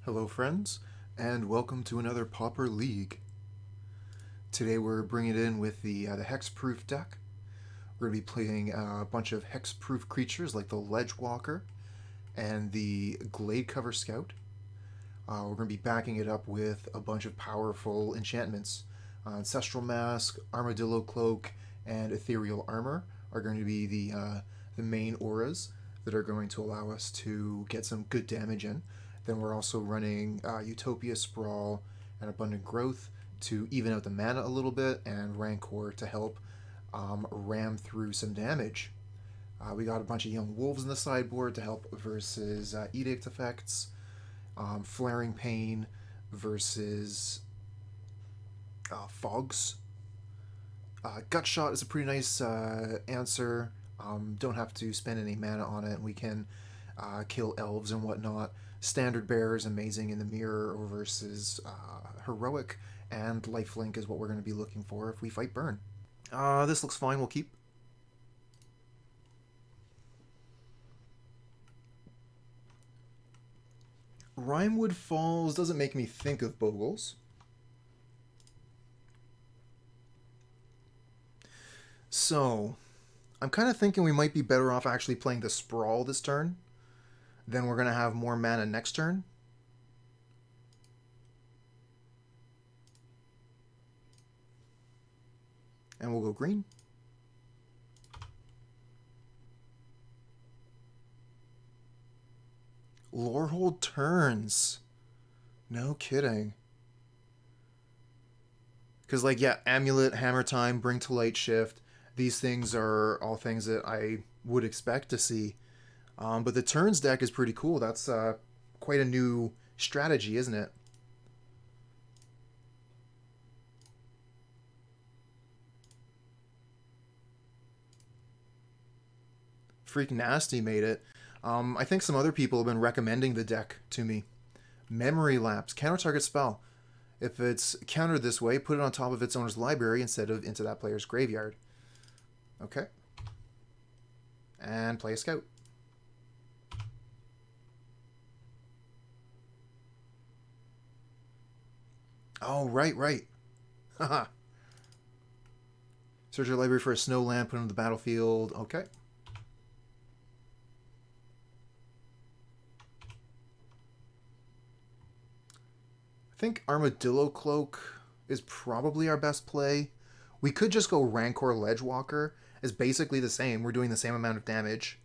Hello friends, and welcome to another Pauper League. Today we're bringing it in with the Hexproof deck. We're going to be playing a bunch of Hexproof creatures like the Ledgewalker and the Gladecover Scout. We're going to be backing it up with a bunch of powerful enchantments. Ancestral Mask, Armadillo Cloak, and Ethereal Armor are going to be the main auras that are going to allow us to get some good damage in. Then we're also running Utopia Sprawl and Abundant Growth to even out the mana a little bit, and Rancor to help ram through some damage. We got a bunch of young wolves in the sideboard to help versus edict effects, flaring pain versus fogs. Gutshot is a pretty nice answer. Don't have to spend any mana on it, and we can kill elves and whatnot. Standard Bearer is amazing in the mirror versus heroic, and Lifelink is what we're going to be looking for if we fight burn. This looks fine, we'll keep. Rimewood Falls doesn't make me think of Bogles. So, I'm kind of thinking we might be better off actually playing the Sprawl this turn. Then we're going to have more mana next turn. And we'll go green. Lorehold turns. No kidding. Because, like, yeah, Amulet, Hammer Time, Bring to Light, Shift. These things are all things that I would expect to see. But the turns deck is pretty cool. That's quite a new strategy, isn't it? Freak Nasty made it. I think some other people have been recommending the deck to me. Memory Lapse. Counter target spell. If it's countered this way, put it on top of its owner's library instead of into that player's graveyard. Okay. And play a scout. Oh, right. Haha. Search your library for a snow lamp, put it on the battlefield. Okay. I think Armadillo Cloak is probably our best play. We could just go Rancor Ledgewalker. It's basically the same. We're doing the same amount of damage.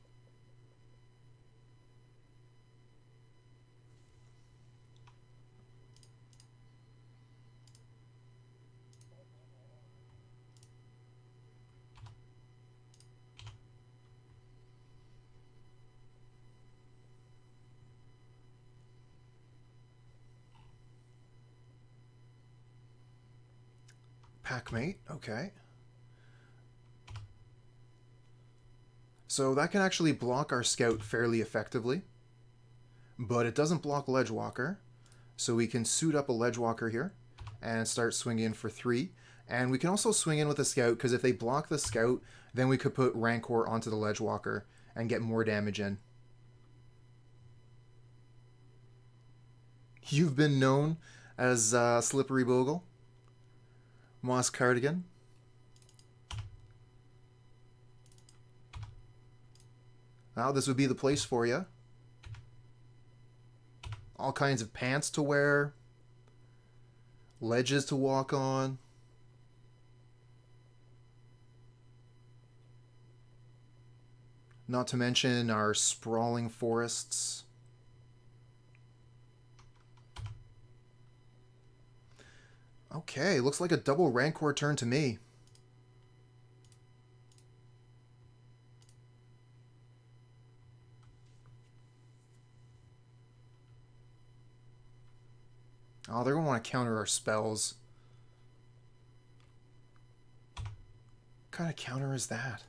Packmate, okay. So that can actually block our scout fairly effectively. But it doesn't block Ledgewalker. So we can suit up a Ledgewalker here and start swinging in for 3. And we can also swing in with a scout, because if they block the scout, then we could put Rancor onto the Ledgewalker and get more damage in. You've been known as Slippery Bogle. Moss Cardigan. Now this would be the place for you. All kinds of pants to wear. Ledges to walk on. Not to mention our sprawling forests. Okay, looks like a double Rancor turn to me. Oh, they're going to want to counter our spells. What kind of counter is that?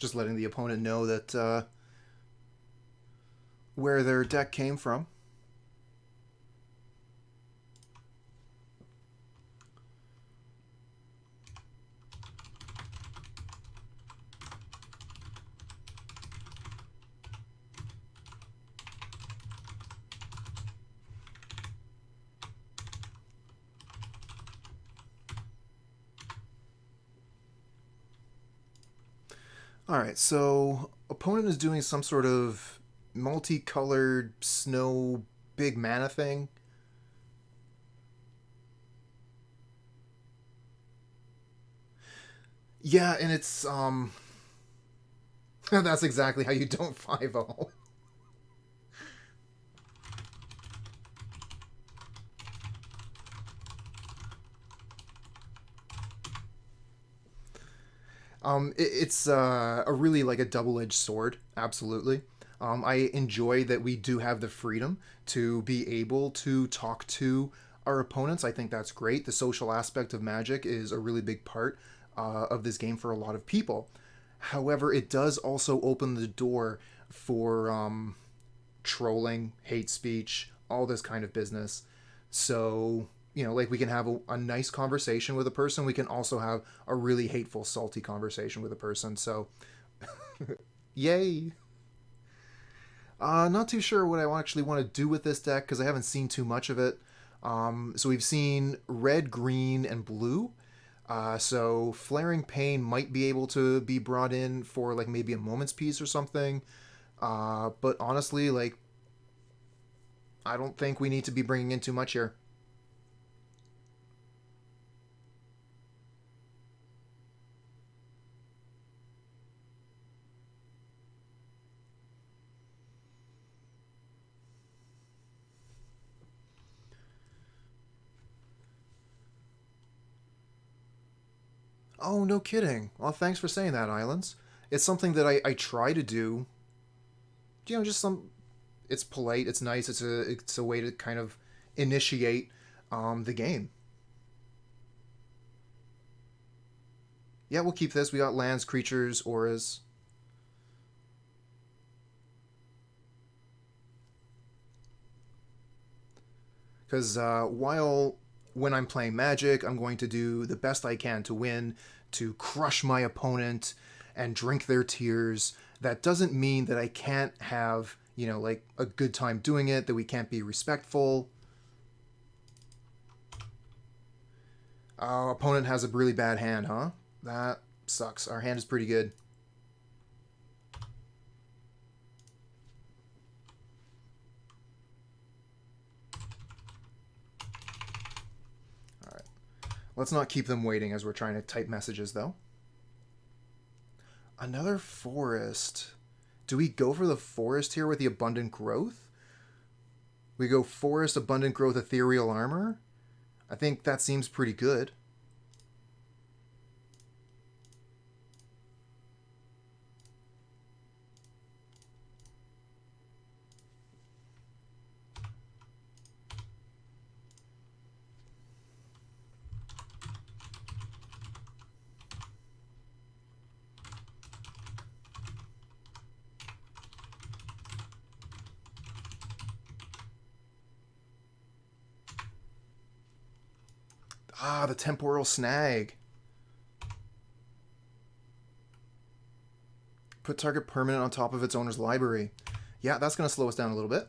Just letting the opponent know that where their deck came from. Alright, so opponent is doing some sort of multicolored snow big mana thing. Yeah, and it's that's exactly how you don't 5-0. It's a really like a double-edged sword, absolutely. I enjoy that we do have the freedom to be able to talk to our opponents. I think that's great. The social aspect of Magic is a really big part of this game for a lot of people. However, it does also open the door for trolling, hate speech, all this kind of business. So, like we can have a nice conversation with a person. We can also have a really hateful, salty conversation with a person. So, yay. Not too sure what I actually want to do with this deck because I haven't seen too much of it. So we've seen red, green, and blue. So Flaring Pain might be able to be brought in for like maybe a moment's peace or something. But honestly, like, I don't think we need to be bringing in too much here. Oh, no kidding. Well, thanks for saying that, Islands. It's something that I try to do. Just some. It's polite. It's nice. It's a way to kind of initiate the game. Yeah, we'll keep this. We got lands, creatures, auras. Because while when I'm playing Magic, I'm going to do the best I can to win, to crush my opponent, and drink their tears. That doesn't mean that I can't have, like a good time doing it, that we can't be respectful. Opponent has a really bad hand, huh? That sucks. Our hand is pretty good. Alright. Let's not keep them waiting as we're trying to type messages, though. Another forest. Do we go for the forest here with the abundant growth? We go forest, abundant growth, ethereal armor? I think that seems pretty good. Ah, the temporal snag. Put target permanent on top of its owner's library. Yeah, that's going to slow us down a little bit.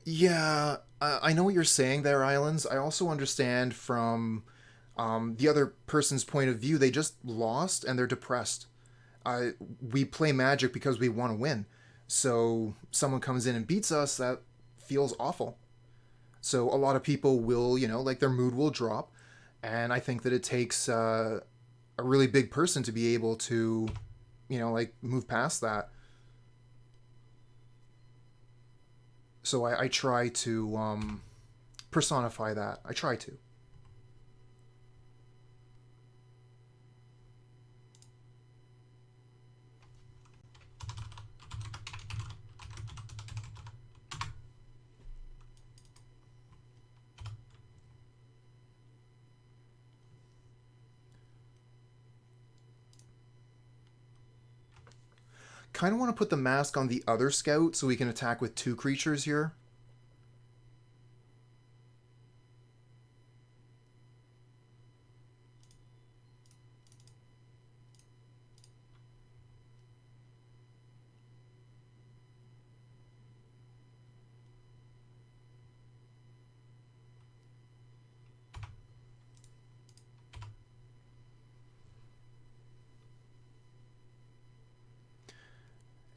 Yeah, I know what you're saying there, Islands. I also understand from the other person's point of view, they just lost and they're depressed. We play Magic because we want to win. So someone comes in and beats us, that feels awful. So a lot of people will, like their mood will drop. And I think that it takes a really big person to be able to, like move past that. So I try to personify that. I try to. Kind of want to put the mask on the other scout so we can attack with 2 creatures here.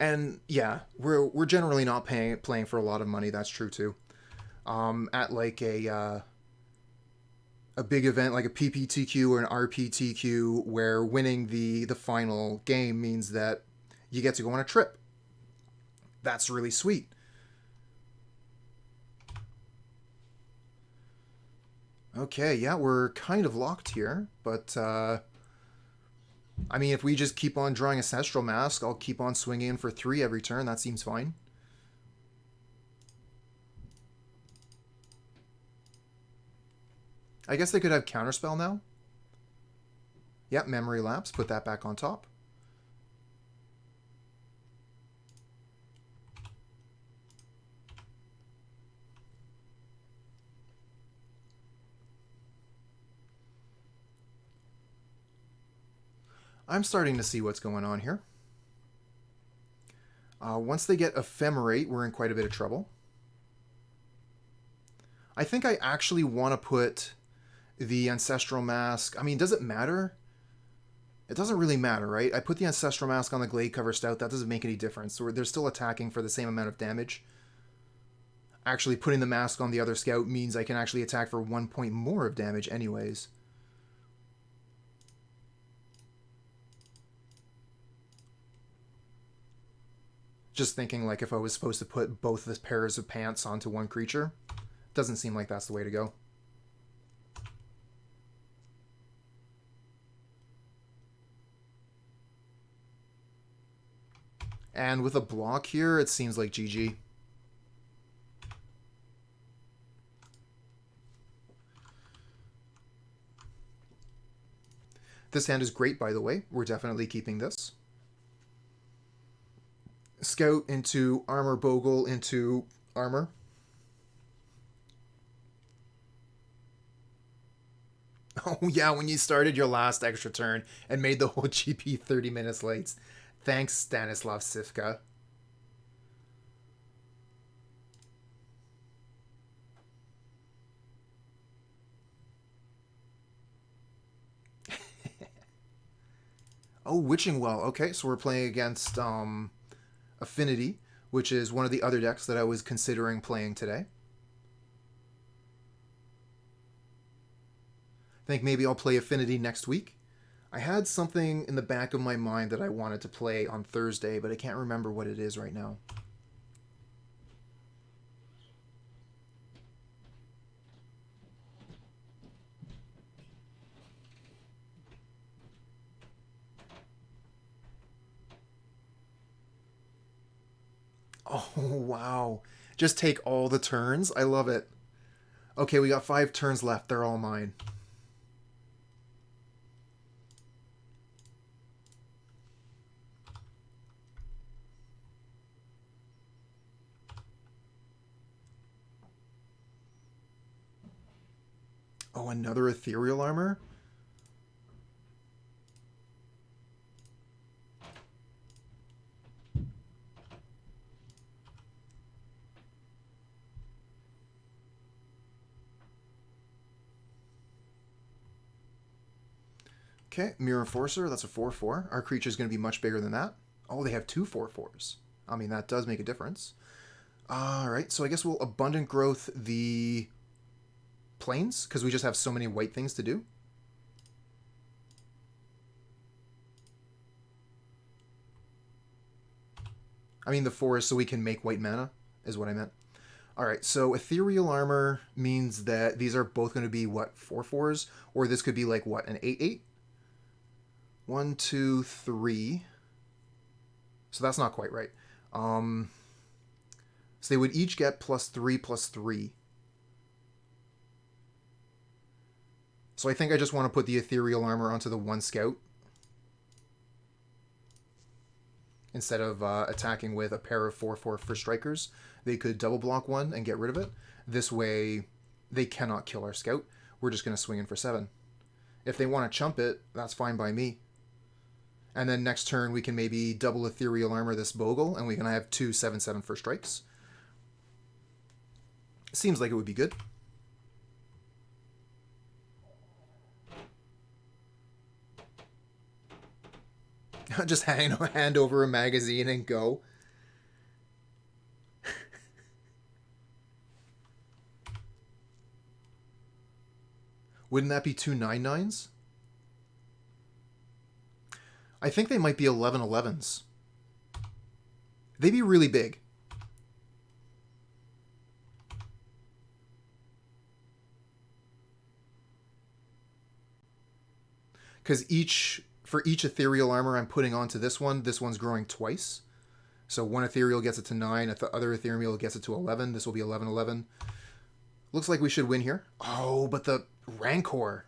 And yeah, we're generally not playing for a lot of money. That's true too. At like a big event like a PPTQ or an RPTQ, where winning the final game means that you get to go on a trip. That's really sweet. Okay, yeah, we're kind of locked here, but I mean, if we just keep on drawing Ancestral Mask, I'll keep on swinging in for 3 every turn. That seems fine. I guess they could have Counterspell now. Yep, Memory Lapse. Put that back on top. I'm starting to see what's going on here. Once they get Ephemerate, we're in quite a bit of trouble. I think I actually want to put the Ancestral Mask. I mean, does it matter? It doesn't really matter, right? I put the Ancestral Mask on the Gladecover Scout. That doesn't make any difference. So they're still attacking for the same amount of damage. Actually, putting the mask on the other scout means I can actually attack for 1 point more of damage anyways. Just thinking, like, if I was supposed to put both the pairs of pants onto one creature, doesn't seem like that's the way to go. And with a block here, it seems like GG. This hand is great, by the way. We're definitely keeping this. Scout into Armor Bogle into Armor. Oh yeah, when you started your last extra turn and made the whole GP 30 minutes late. Thanks, Stanislav Sivka. Oh, Witching Well. Okay, so we're playing against Affinity, which is one of the other decks that I was considering playing today. I think maybe I'll play Affinity next week. I had something in the back of my mind that I wanted to play on Thursday, but I can't remember what it is right now. Oh, wow. Just take all the turns? I love it. Okay, we got 5 turns left. They're all mine. Oh, another Ethereal Armor? Okay, Mirror Enforcer, that's a 4/4. Our creature's going to be much bigger than that. Oh, they have 2 4/4s. I mean, that does make a difference. Alright, so I guess we'll Abundant Growth the Plains, because we just have so many white things to do. I mean, the forest so we can make white mana, is what I meant. Alright, so Ethereal Armor means that these are both going to be, what, 4/4s? Or this could be like, what, an 8/8? 1, 2, 3. So that's not quite right. So they would each get +3/+3. So I think I just want to put the Ethereal Armor onto the 1 Scout, instead of attacking with a pair of 4/4 for strikers. They could double block 1 and get rid of it. This way, they cannot kill our Scout. We're just going to swing in for 7. If they want to chump it, that's fine by me. And then next turn, we can maybe double Ethereal Armor this Bogle, and we can have 2 7/7 for strikes. Seems like it would be good. Just hand over a magazine and go. Wouldn't that be 2 9/9s? I think they might be 11/11s. They'd be really big. Because for each Ethereal Armor I'm putting onto this one's growing twice. So one Ethereal gets it to 9, the other Ethereal gets it to 11. This will be 11/11. Looks like we should win here. Oh, but the Rancor.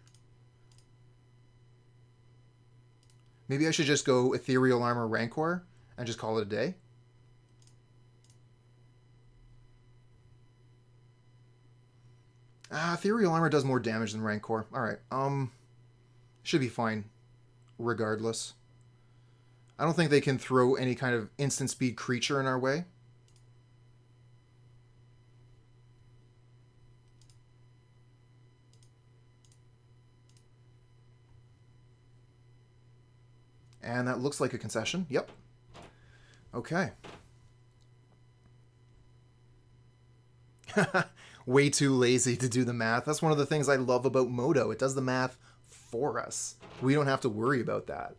Maybe I should just go Ethereal Armor Rancor and just call it a day. Ethereal Armor does more damage than Rancor. Alright, should be fine regardless. I don't think they can throw any kind of instant speed creature in our way. And that looks like a concession. Yep. Okay. Way too lazy to do the math. That's one of the things I love about Modo. It does the math for us. We don't have to worry about that.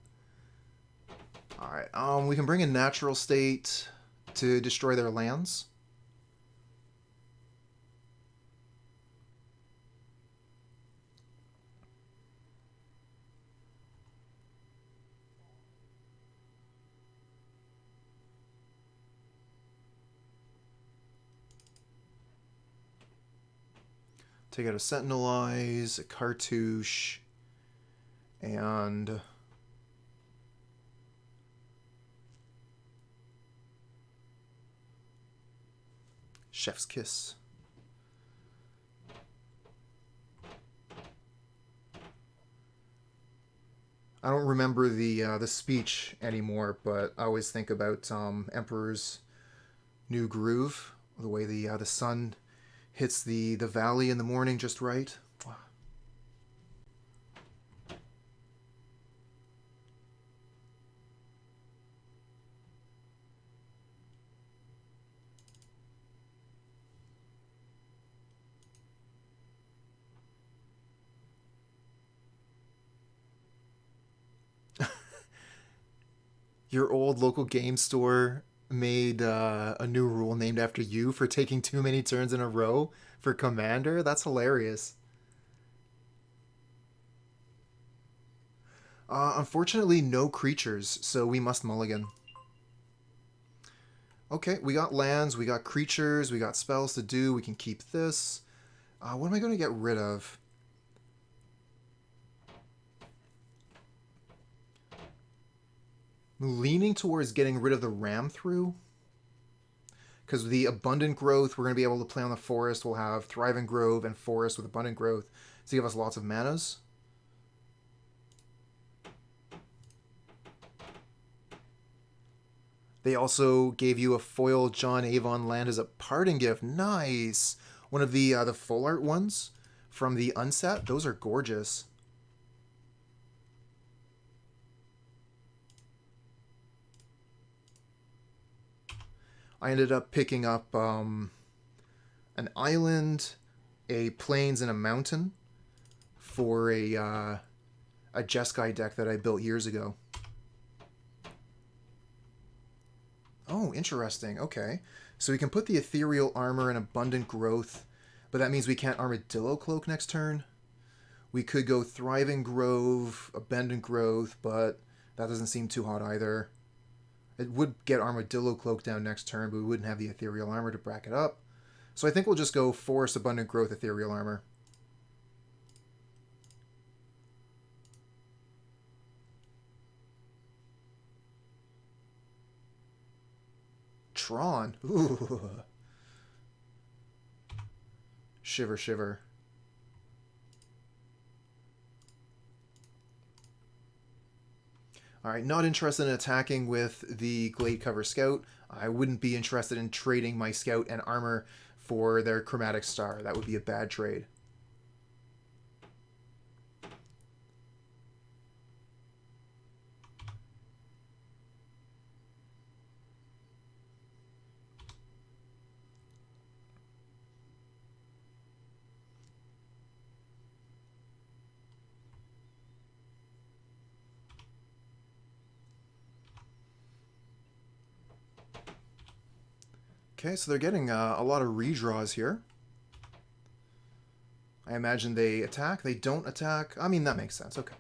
Alright, we can bring in Natural State to destroy their lands. Take out a Sentinel Eyes, a Cartouche, and Chef's Kiss. I don't remember the speech anymore, but I always think about Emperor's New Groove, the way the sun hits the valley in the morning just right. Your old local game store made a new rule named after you for taking too many turns in a row for Commander? That's hilarious. Unfortunately, no creatures, so we must mulligan. Okay, we got lands, we got creatures, we got spells to do, we can keep this. What am I going to get rid of? I'm leaning towards getting rid of the Ram Through. Because the Abundant Growth, we're going to be able to play on the Forest. We'll have Thriving Grove and Forest with Abundant Growth to give us lots of manas. They also gave you a foil John Avon land as a parting gift. Nice! One of the full art ones from the unset. Those are gorgeous. I ended up picking up an island, a plains, and a mountain for a Jeskai deck that I built years ago. Oh, interesting. Okay. So we can put the Ethereal Armor and Abundant Growth, but that means we can't Armadillo Cloak next turn. We could go Thriving Grove, Abundant Growth, but that doesn't seem too hot either. It would get Armadillo Cloak down next turn, but we wouldn't have the Ethereal Armor to back it up. So I think we'll just go Forest, Abundant Growth, Ethereal Armor. Tron. Ooh. Shiver, shiver. Alright, not interested in attacking with the Gladecover Scout. I wouldn't be interested in trading my Scout and Armor for their Chromatic Star. That would be a bad trade. Okay, so they're getting a lot of redraws here. I imagine they attack. They don't attack. I mean, that makes sense. Okay.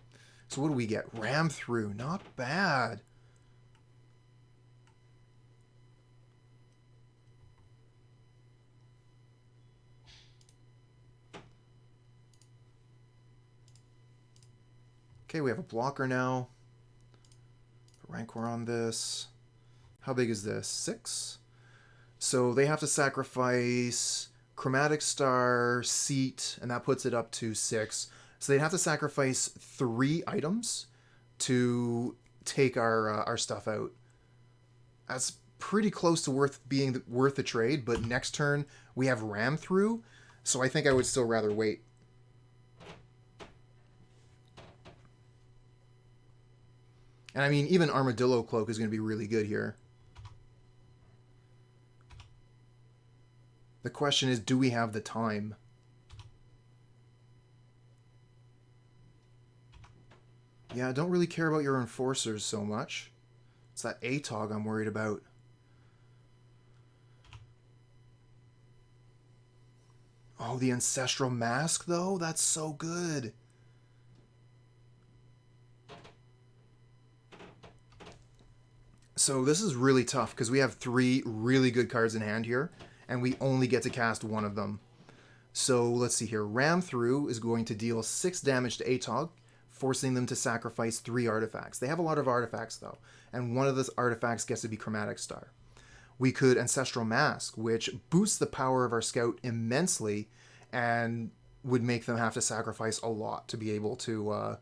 So what do we get? Ram through. Not bad. Okay, we have a blocker now. Rancor on this. How big is this? 6? So they have to sacrifice Chromatic Star, Seat, and that puts it up to 6. So they'd have to sacrifice 3 items to take our stuff out. That's pretty close to being worth the trade, but next turn we have Ram through, so I think I would still rather wait. And I mean, even Armadillo Cloak is going to be really good here. The question is, do we have the time? Yeah, I don't really care about your Enforcers so much. It's that ATOG I'm worried about. Oh, the Ancestral Mask, though? That's so good. So this is really tough because we have 3 really good cards in hand here, and we only get to cast one of them. So let's see here. Ram Through is going to deal 6 damage to ATOG, forcing them to sacrifice 3 artifacts. They have a lot of artifacts, though, and one of those artifacts gets to be Chromatic Star. We could Ancestral Mask, which boosts the power of our Scout immensely and would make them have to sacrifice a lot to be able to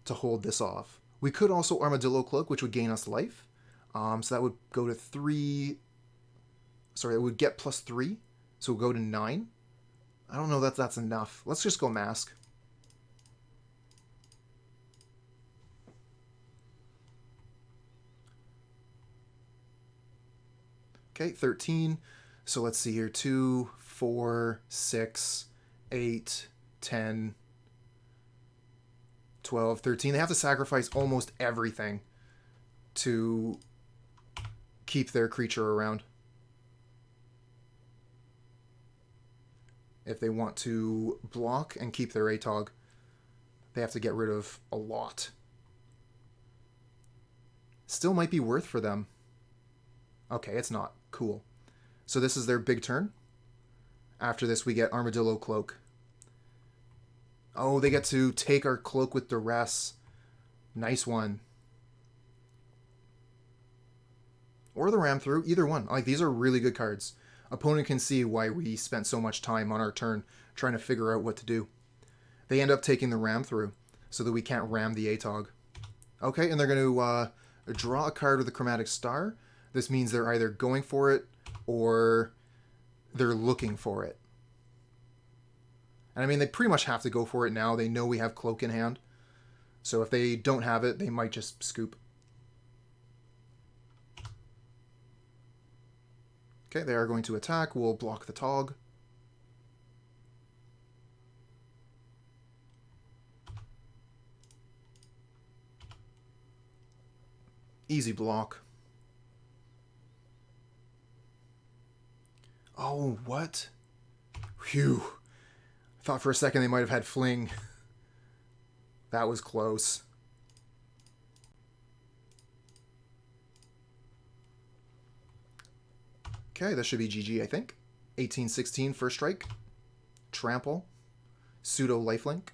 hold this off. We could also Armadillo Cloak, which would gain us life. So that would go to 3... Sorry, it would get +3. So we'll go to 9. I don't know that that's enough. Let's just go Mask. Okay, 13. So let's see here. 2, 4, 6, 8, 10, 12, 13. They have to sacrifice almost everything to keep their creature around. If they want to block and keep their ATOG, they have to get rid of a lot. Still might be worth for them. Okay, it's not. Cool. So this is their big turn. After this, we get Armadillo Cloak. Oh, they get to take our Cloak with Duress. Nice one. Or the Ram Through. Either one. Like, these are really good cards. Opponent can see why we spent so much time on our turn trying to figure out what to do. They end up taking the Ram Through so that we can't ram the ATOG. Okay, and they're going to draw a card with a Chromatic Star. This means they're either going for it or they're looking for it. And I mean, they pretty much have to go for it now. They know we have Cloak in hand. So if they don't have it, they might just scoop. Okay, they are going to attack. We'll block the Tog. Easy block. Oh, what? Phew. I thought for a second they might have had Fling. That was close. Okay, that should be GG, I think. 1816 first strike. Trample. Pseudo Lifelink.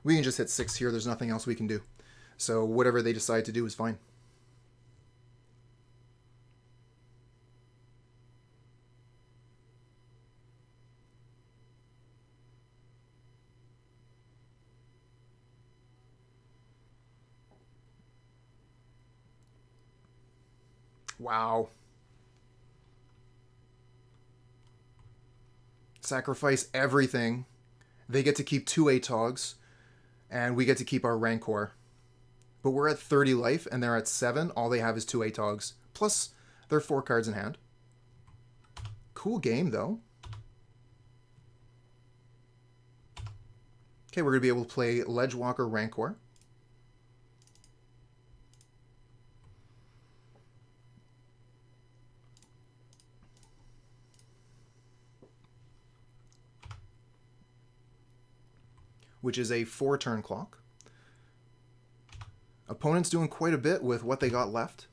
We can just hit 6 here. There's nothing else we can do. So whatever they decide to do is fine. Wow. Sacrifice everything. They get to keep 2 ATOGs, and we get to keep our Rancor. But we're at 30 life, and they're at 7. All they have is 2 ATOGs. Plus, they're 4 cards in hand. Cool game, though. Okay, we're going to be able to play Ledgewalker Rancor. Which is a 4-turn clock. Opponent's doing quite a bit with what they got left.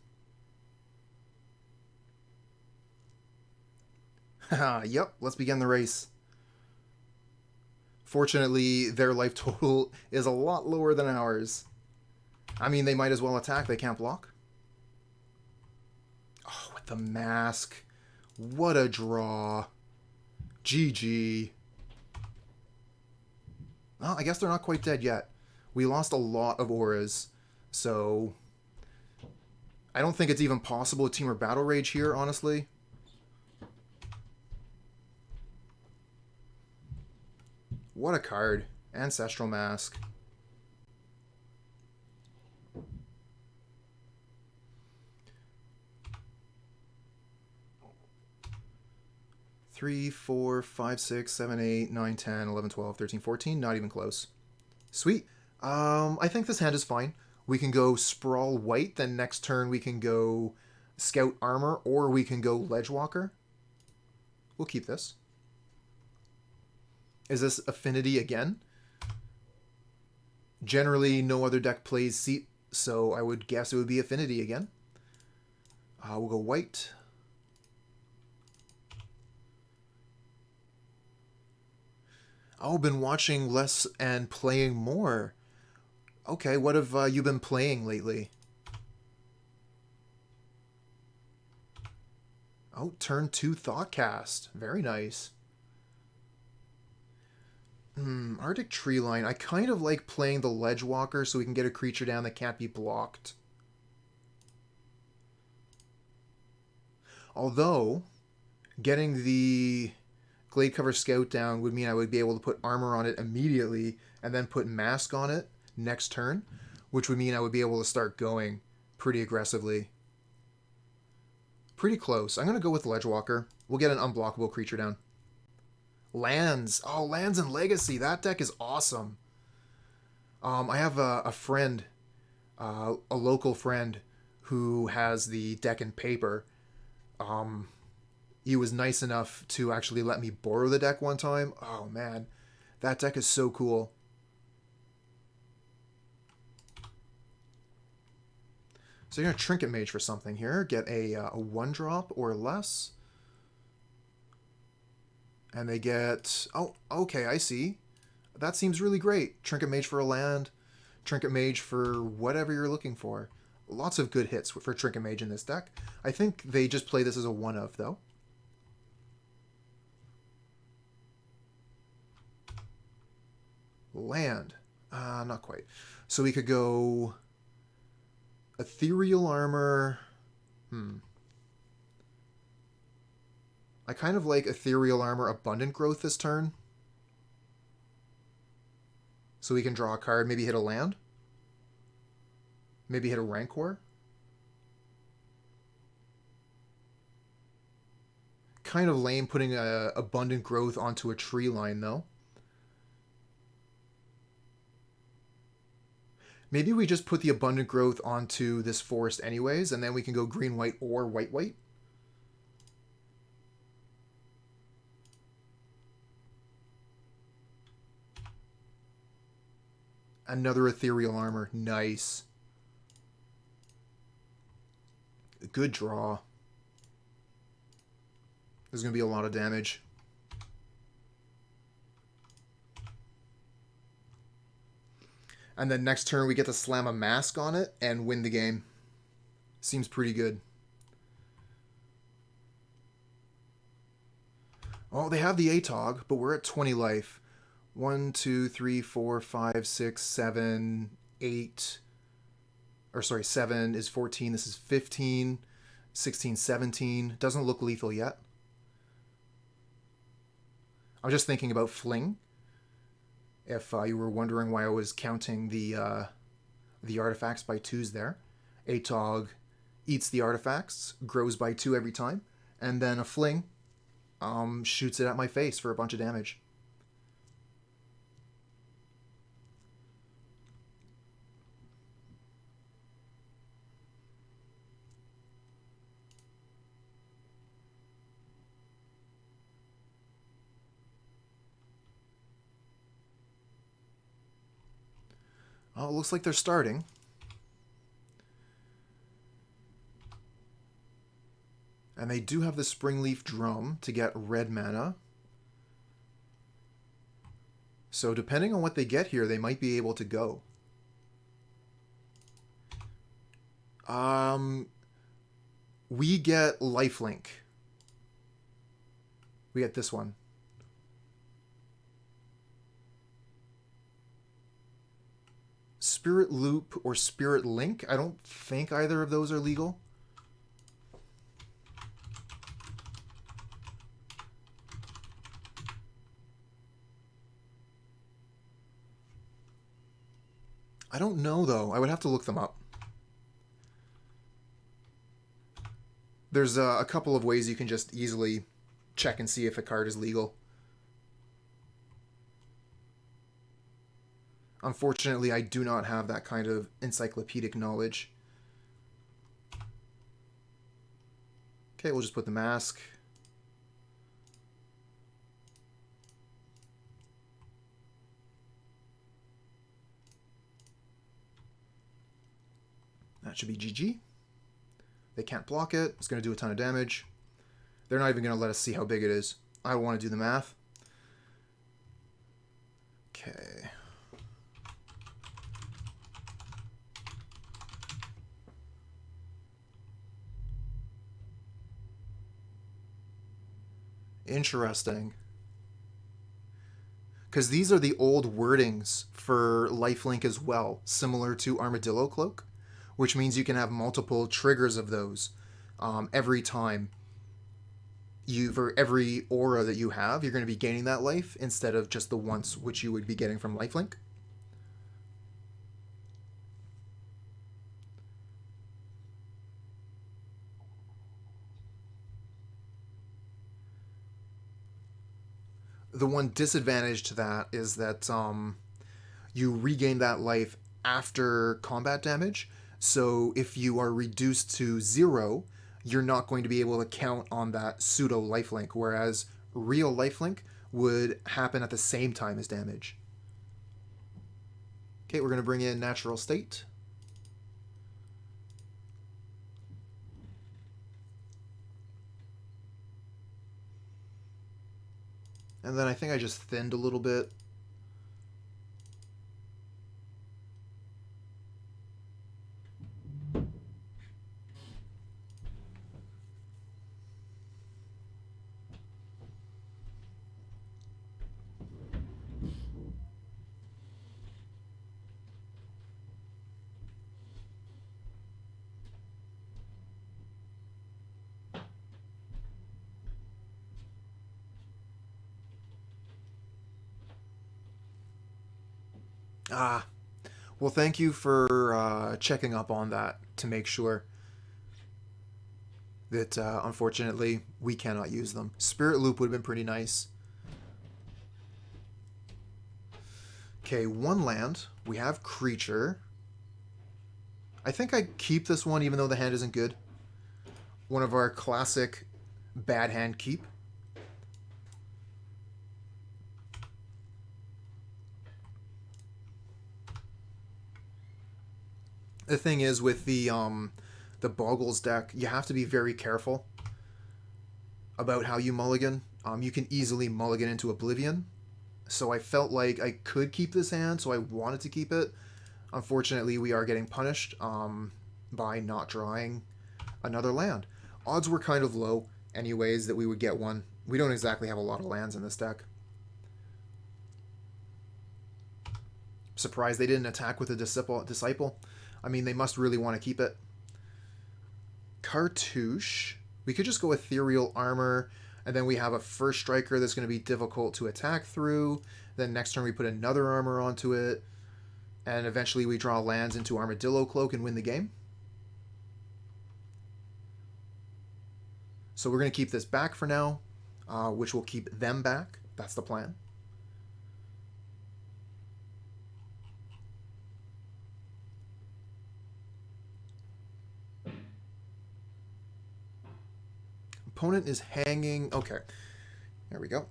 Haha, yep, let's begin the race. Fortunately, their life total is a lot lower than ours. I mean, they might as well attack, they can't block. Oh, with the mask. What a draw. GG. Well, I guess they're not quite dead yet. We lost a lot of auras, so I don't think it's even possible to Teamer Battle Rage here, honestly. What a card. Ancestral Mask. Three, 4, 5, 6, 7, 8, 9, 10, 11, 12, 13, 14. Not even close. Sweet. I think this hand is fine. We can go Sprawl White, then next turn we can go Scout Armor, or we can go Ledgewalker. We'll keep this. Is this Affinity again? Generally, no other deck plays Seat, so I would guess it would be Affinity again. We'll go White. Oh, been watching less and playing more. Okay, what have you been playing lately? Oh, turn 2 Thoughtcast. Very nice. Arctic Treeline. I kind of like playing the Ledgewalker so we can get a creature down that can't be blocked. Although, getting the Gladecover Scout down would mean I would be able to put armor on it immediately and then put mask on it next turn, which would mean I would be able to start going pretty aggressively. Pretty close. I'm going to go with Ledgewalker. We'll get an unblockable creature down. Lands. Oh, Lands and Legacy. That deck is awesome. I have a friend, a local friend, who has the deck in paper. He was nice enough to actually let me borrow the deck one time. Oh, man. That deck is so cool. So you're going to Trinket Mage for something here. Get a 1-drop or less. And they get... Oh, okay, I see. That seems really great. Trinket Mage for a land. Trinket Mage for whatever you're looking for. Lots of good hits for Trinket Mage in this deck. I think they just play this as a one-of, though. Land. Not quite. So we could go... Ethereal Armor. I kind of like Ethereal Armor Abundant Growth this turn. So we can draw a card, maybe hit a land. Maybe hit a Rancor. Kind of lame putting a Abundant Growth onto a tree line, though. Maybe we just put the Abundant Growth onto this forest anyways, and then we can go green-white or white-white. Another Ethereal Armor. Nice. Good draw. There's going to be a lot of damage. And then next turn we get to slam a mask on it and win the game. Seems pretty good. Oh, they have the ATOG, but we're at 20 life. 1, 2, 3, 4, 5, 6, 7, 8. Or sorry, 7 is 14. This is 15, 16, 17. Doesn't look lethal yet. I'm just thinking about Fling. If you were wondering why I was counting the artifacts by 2s there. ATOG eats the artifacts, grows by 2 every time, and then a Fling shoots it at my face for a bunch of damage. Oh, it looks like they're starting. And they do have the Springleaf Drum to get red mana. So depending on what they get here, they might be able to go. We get Lifelink. We get this one. Spirit Loop or Spirit Link. I don't think either of those are legal. I don't know, though. I would have to look them up. There's a couple of ways you can just easily check and see if a card is legal. Unfortunately, I do not have that kind of encyclopedic knowledge. Okay, we'll just put the mask. That should be GG. They can't block it. It's going to do a ton of damage. They're not even going to let us see how big it is. I want to do the math. Okay. Interesting. Because these are the old wordings for Lifelink as well, similar to Armadillo Cloak, which means you can have multiple triggers of those every time. For every aura that you have, you're going to be gaining that life instead of just the once which you would be getting from Lifelink. The one disadvantage to that is that you regain that life after combat damage. So if you are reduced to 0, you're not going to be able to count on that pseudo lifelink, whereas real lifelink would happen at the same time as damage. Okay, we're going to bring in Natural State. And then I think I just thinned a little bit. Well, thank you for checking up on that to make sure that, unfortunately, we cannot use them. Spirit Loop would have been pretty nice. Okay, 1 land. We have Creature. I think I keep this one even though the hand isn't good. One of our classic bad hand keep. The thing is with the Boggles deck, you have to be very careful about how you mulligan. You can easily mulligan into Oblivion. So I felt like I could keep this hand, so I wanted to keep it. Unfortunately, we are getting punished by not drawing another land. Odds were kind of low anyways that we would get one. We don't exactly have a lot of lands in this deck. Surprised they didn't attack with a Disciple. I mean, they must really want to keep it. Cartouche. We could just go Ethereal Armor, and then we have a first striker that's going to be difficult to attack through. Then next turn we put another armor onto it, and eventually we draw lands into Armadillo Cloak and win the game. So we're going to keep this back for now, which will keep them back. That's the plan. Opponent is hanging. Okay, there we go.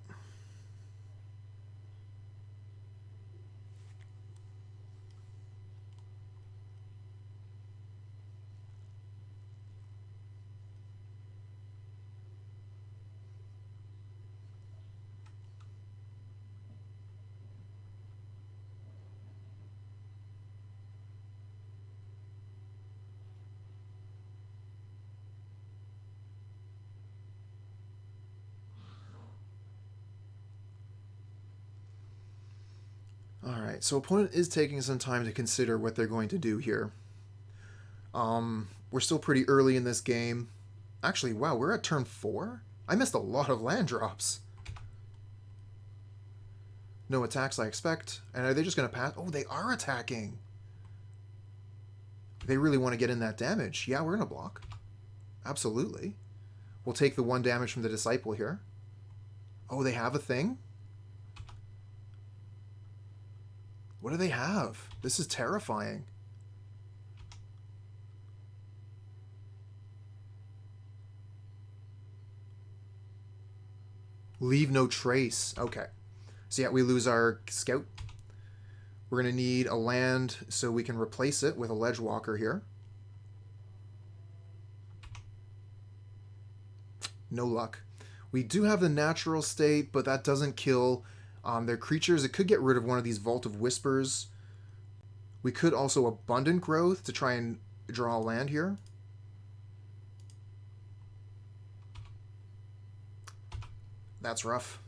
Alright, so opponent is taking some time to consider what they're going to do here. We're still pretty early in this game. Actually, wow, we're at turn 4? I missed a lot of land drops. No attacks, I expect. And are they just going to pass? Oh, they are attacking. They really want to get in that damage. Yeah, we're going to block. Absolutely. We'll take the 1 damage from the Disciple here. Oh, they have a thing? What do they have? This is terrifying. Leave no trace. Okay. So yeah, we lose our scout. We're going to need a land so we can replace it with a Ledgewalker here. No luck. We do have the natural state, but that doesn't kill their creatures. It could get rid of one of these Vault of Whispers. We could also Abundant Growth to try and draw a land here. That's rough.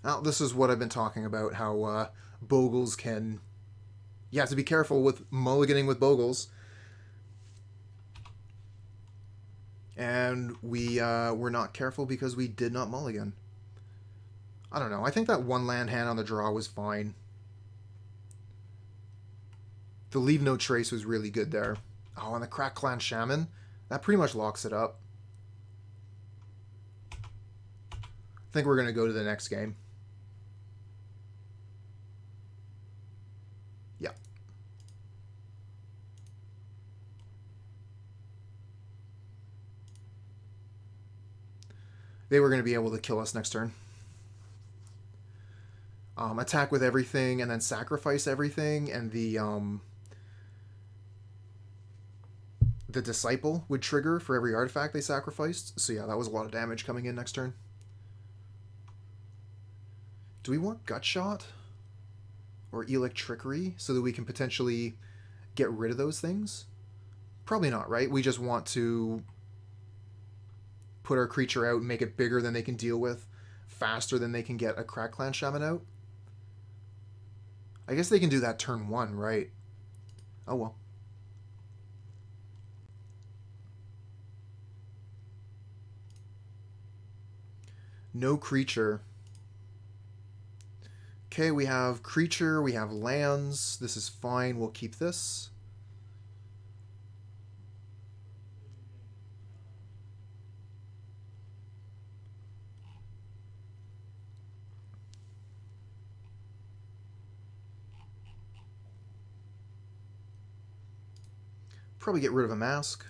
Now, this is what I've been talking about, how Bogles can... You have to be careful with mulliganing with Bogles. And we're not careful because we did not mulligan. I don't know. I think that 1 land hand on the draw was fine. The Leave No Trace was really good there. Oh, and the Crack Clan Shaman. That pretty much locks it up. I think we're going to go to the next game. Yeah. They were going to be able to kill us next turn. Attack with everything and then sacrifice everything, and the Disciple would trigger for every artifact they sacrificed. So yeah, that was a lot of damage coming in next turn. Do we want Gutshot or Electrickery so that we can potentially get rid of those things? Probably not, right? We just want to put our creature out and make it bigger than they can deal with, faster than they can get a Crack Clan Shaman out. I guess they can do that turn 1, right? Oh well. No creature. Okay, we have creature, we have lands. This is fine, we'll keep this. Probably get rid of a mask.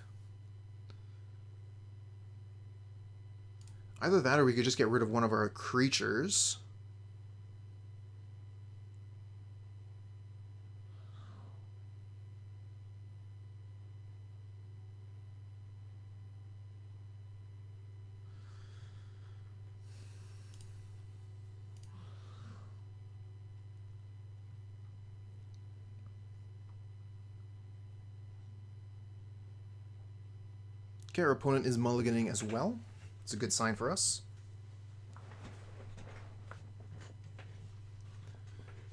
Either that or we could just get rid of one of our creatures. Okay, our opponent is mulliganing as well. It's a good sign for us.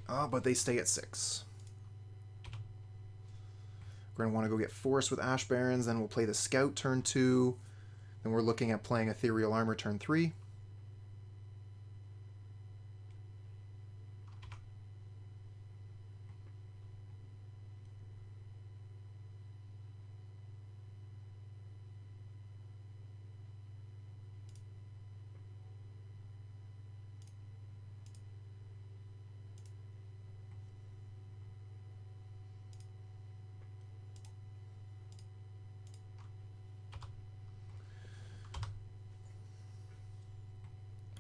But they stay at 6. We're going to want to go get Forest with Ash Barrens, then we'll play the Scout turn 2. Then we're looking at playing Ethereal Armor turn 3.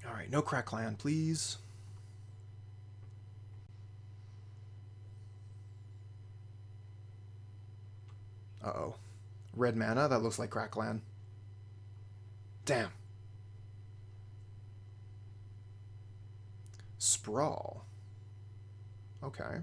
Alright, no crack land, please. Uh-oh. Red mana? That looks like crack land. Damn. Sprawl. Okay.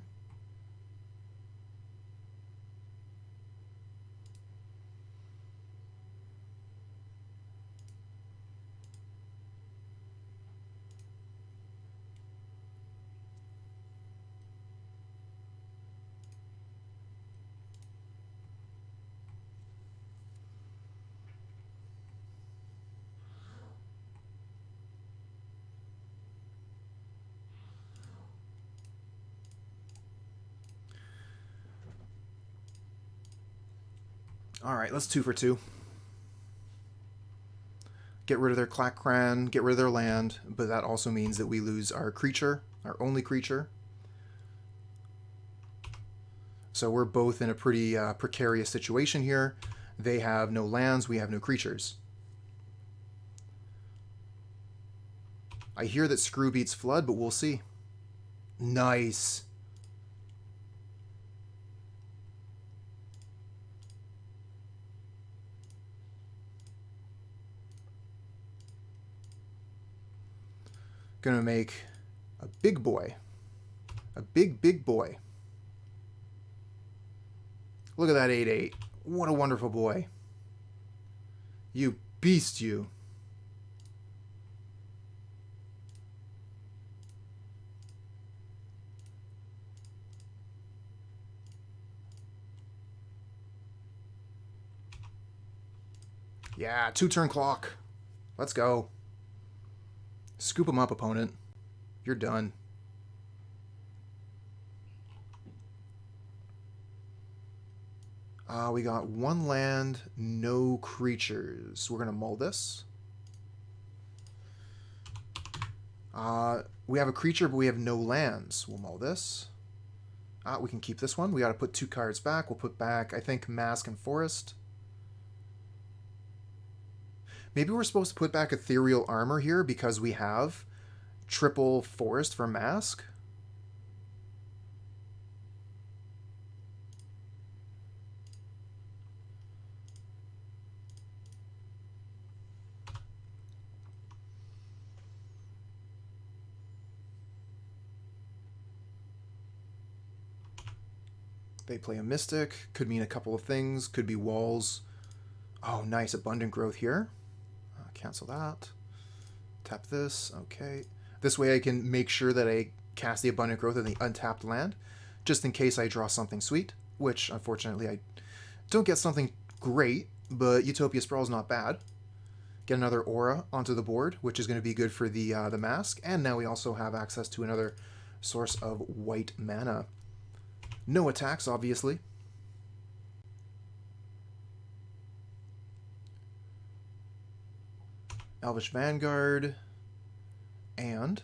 Alright, let's 2 for 2. Get rid of their Clackran, get rid of their land, but that also means that we lose our creature, our only creature. So we're both in a pretty precarious situation here. They have no lands, we have no creatures. I hear that Screw beats Flood, but we'll see. Nice. Gonna make a big boy. A big boy. Look at that 8/8. What a wonderful boy. You beast, you. Yeah, 2-turn clock. Let's go. Scoop him up, opponent. You're done. We got 1 land, no creatures. We're going to mull this. We have a creature, but we have no lands. We'll mull this. We can keep this one. We got to put 2 cards back. We'll put back, I think, Mask and Forest. Maybe we're supposed to put back Ethereal Armor here because we have triple Forest for Mask. They play a Mystic. Could mean a couple of things. Could be walls. Oh, nice. Abundant Growth here. Cancel that. Tap this. Okay. This way I can make sure that I cast the Abundant Growth in the untapped land, just in case I draw something sweet, which, unfortunately, I don't get something great, but Utopia Sprawl is not bad. Get another Aura onto the board, which is going to be good for the Mask, and now we also have access to another source of white mana. No attacks, obviously. Elvish Vanguard, and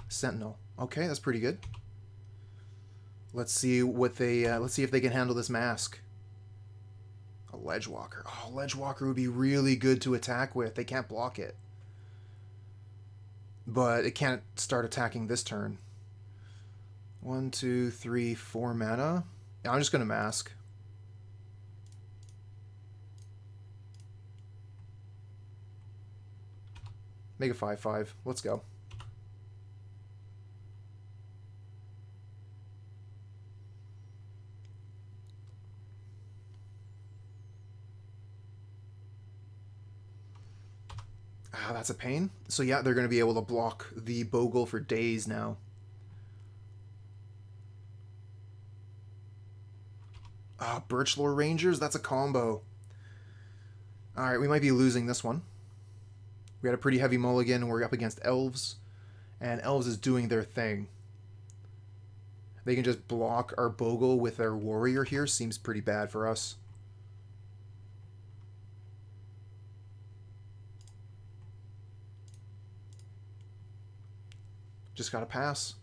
Sentinel. Okay, that's pretty good. Let's see what they. Let's see if they can handle this mask. A Ledgewalker. Oh, Ledgewalker would be really good to attack with. They can't block it, but it can't start attacking this turn. 1, 2, 3, 4 mana. Yeah, I'm just gonna mask. Make a 5/5. Let's go. Ah, that's a pain. So yeah, they're going to be able to block the Bogle for days now. Ah, Birchlore Rangers, that's a combo. Alright, we might be losing this one. We had a pretty heavy mulligan, and we're up against Elves. And Elves is doing their thing. They can just block our Bogle with their warrior here. Seems pretty bad for us. Just gotta pass.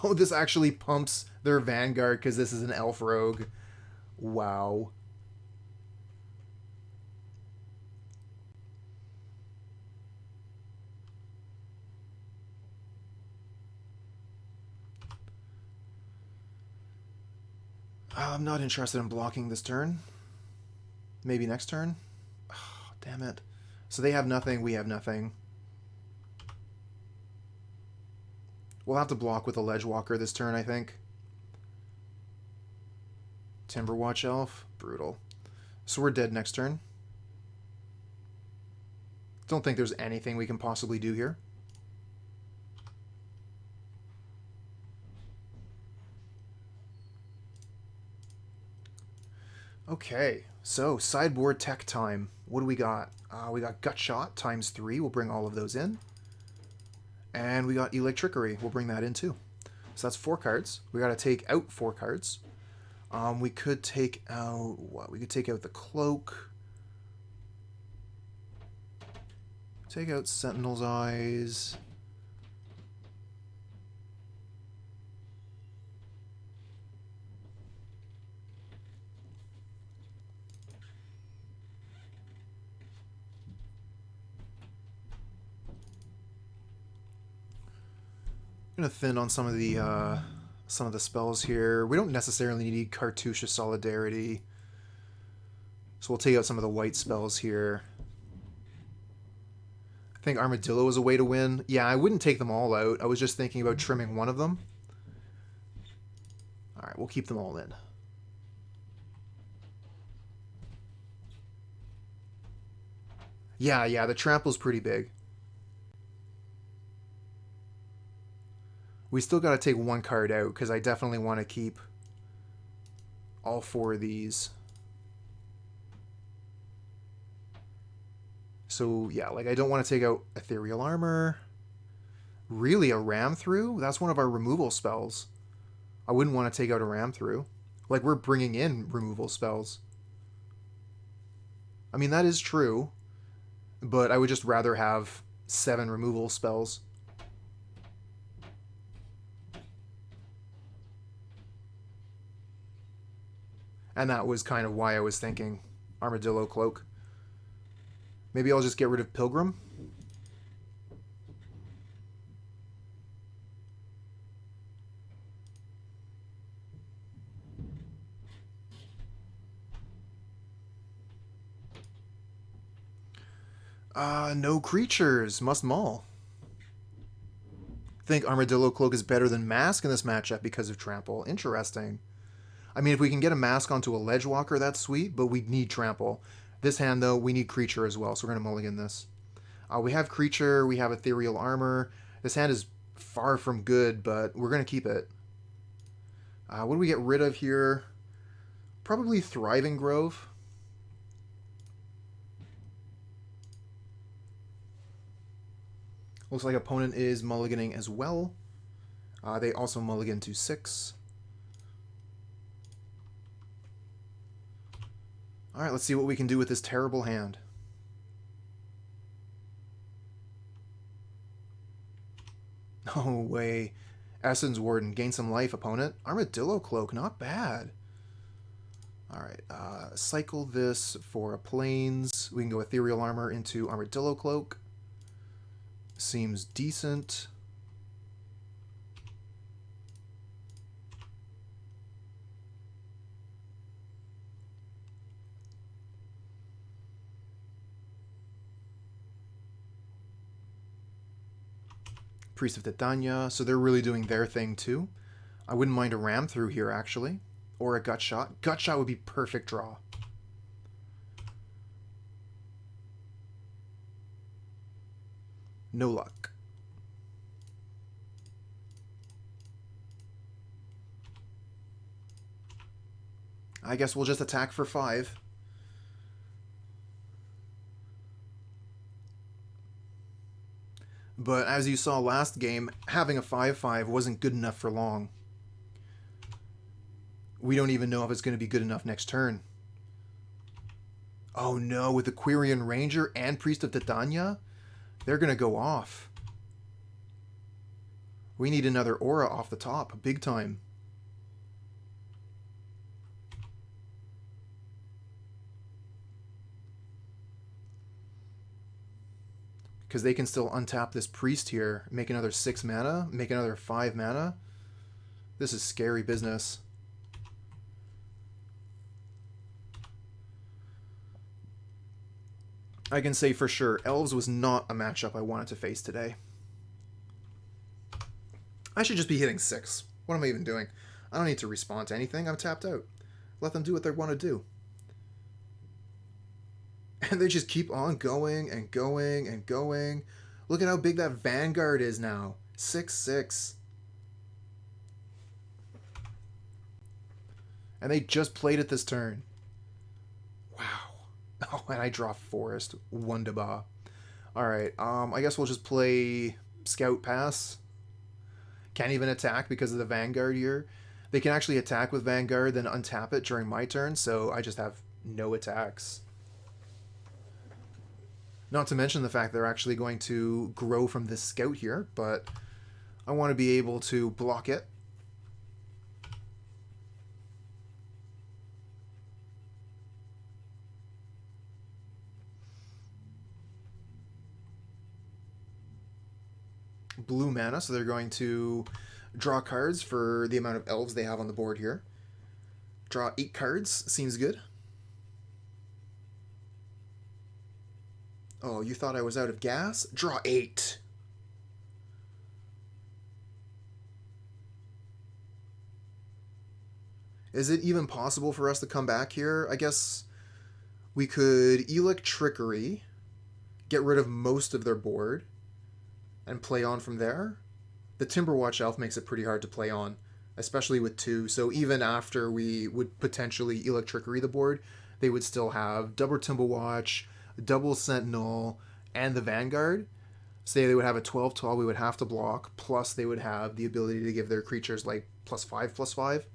Oh, this actually pumps their Vanguard because this is an Elf Rogue. Wow. I'm not interested in blocking this turn. Maybe next turn? Oh, damn it. So they have nothing, we have nothing. We'll have to block with a Ledgewalker this turn, I think. Timberwatch Elf. Brutal. So we're dead next turn. Don't think there's anything we can possibly do here. Okay, so sideboard tech time. What do we got? We got Gutshot ×3. We'll bring all of those in. And we got Electrickery. We'll bring that in too. So that's 4 cards. We got to take out 4 cards. We could take out what? We could take out the Cloak. Take out Sentinel's Eyes. I'm gonna thin on some of the spells here. We don't necessarily need Cartouche of Solidarity, so we'll take out some of the white spells here. I think Armadillo is a way to win. Yeah, I wouldn't take them all out. I was just thinking about trimming one of them. All right, we'll keep them all in. Yeah, the trample's pretty big. We still got to take 1 card out because I definitely want to keep all 4 of these. So yeah, like I don't want to take out Ethereal Armor. Really, a Ram Through? That's one of our removal spells. I wouldn't want to take out a Ram Through. Like we're bringing in removal spells. I mean, that is true, but I would just rather have 7 removal spells. And that was kind of why I was thinking Armadillo Cloak. Maybe I'll just get rid of Pilgrim. No creatures. Must maul. Think Armadillo Cloak is better than Mask in this matchup because of Trample. Interesting. I mean, if we can get a Mask onto a Ledgewalker, that's sweet, but we need Trample. This hand, though, we need Creature as well, so we're going to mulligan this. We have Creature, we have Ethereal Armor. This hand is far from good, but we're going to keep it. What do we get rid of here? Probably Thriving Grove. Looks like opponent is mulliganing as well. They also mulligan to 6. Alright, let's see what we can do with this terrible hand. No way. Essence Warden, gain some life, opponent. Armadillo Cloak, not bad. Alright, cycle this for a Plains. We can go Ethereal Armor into Armadillo Cloak. Seems decent. Priest of Titania, so they're really doing their thing too. I wouldn't mind a ram through here actually, or a gut shot. Gut shot would be perfect draw. No luck. I guess we'll just attack for 5. But as you saw last game, having a 5/5 wasn't good enough for long. We don't even know if it's going to be good enough next turn. Oh no, with the Quirion Ranger and Priest of Titania, they're going to go off. We need another aura off the top, big time. Because they can still untap this priest here, make another 6 mana, make another 5 mana. This is scary business. I can say for sure, Elves was not a matchup I wanted to face today. I should just be hitting 6. What am I even doing? I don't need to respond to anything. I'm tapped out. Let them do what they want to do. And they just keep on going and going and going. Look at how big that Vanguard is now. 6/6. And they just played it this turn. Wow. Oh, and I draw Forest. Wonderbar. Alright, I guess we'll just play Scout Pass. Can't even attack because of the Vanguard here. They can actually attack with Vanguard, then untap it during my turn, so I just have no attacks. Not to mention the fact they're actually going to grow from this Scout here, but I want to be able to block it. Blue mana, so they're going to draw cards for the amount of elves they have on the board here. Draw 8 cards, seems good. Oh, you thought I was out of gas? Draw 8. Is it even possible for us to come back here? I guess we could Electrickery, get rid of most of their board, and play on from there. The Timberwatch Elf makes it pretty hard to play on, especially with 2. So even after we would potentially Electrickery the board, they would still have double Timberwatch, double Sentinel, and the Vanguard. Say they would have a 12/12, we would have to block, plus they would have the ability to give their creatures like +5/+5.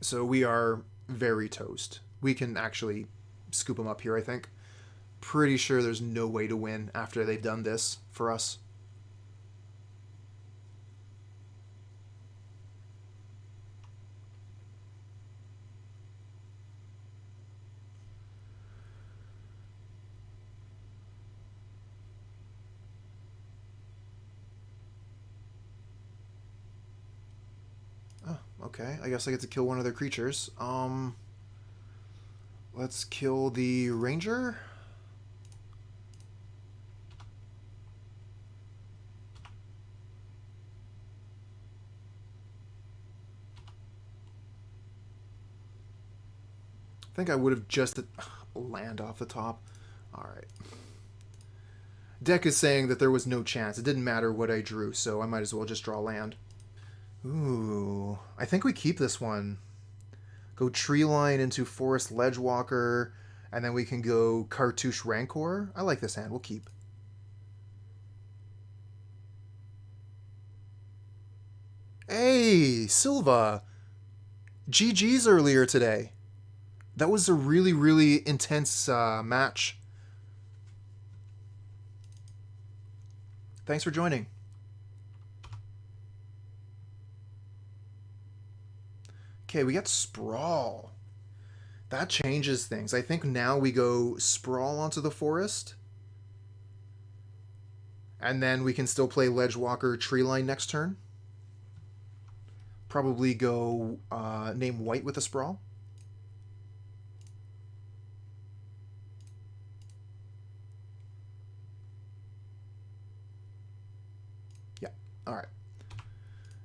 So we are very toast. We can actually scoop them up here, I think. Pretty sure there's no way to win after they've done this for us. Okay, I guess I get to kill one of their creatures. Let's kill the Ranger. I think I would have just land off the top. Alright. Deck is saying that there was no chance. It didn't matter what I drew, so I might as well just draw land. Ooh, I think we keep this one. Go Treeline into Forest Ledgewalker, and then we can go Cartouche Rancor. I like this hand. We'll keep. Hey, Silva. GG's earlier today. That was a really, really intense match. Thanks for joining. Okay, we got Sprawl. That changes things. I think now we go Sprawl onto the forest. And then we can still play Ledgewalker Treeline next turn. Probably go name white with a Sprawl. Yeah, alright.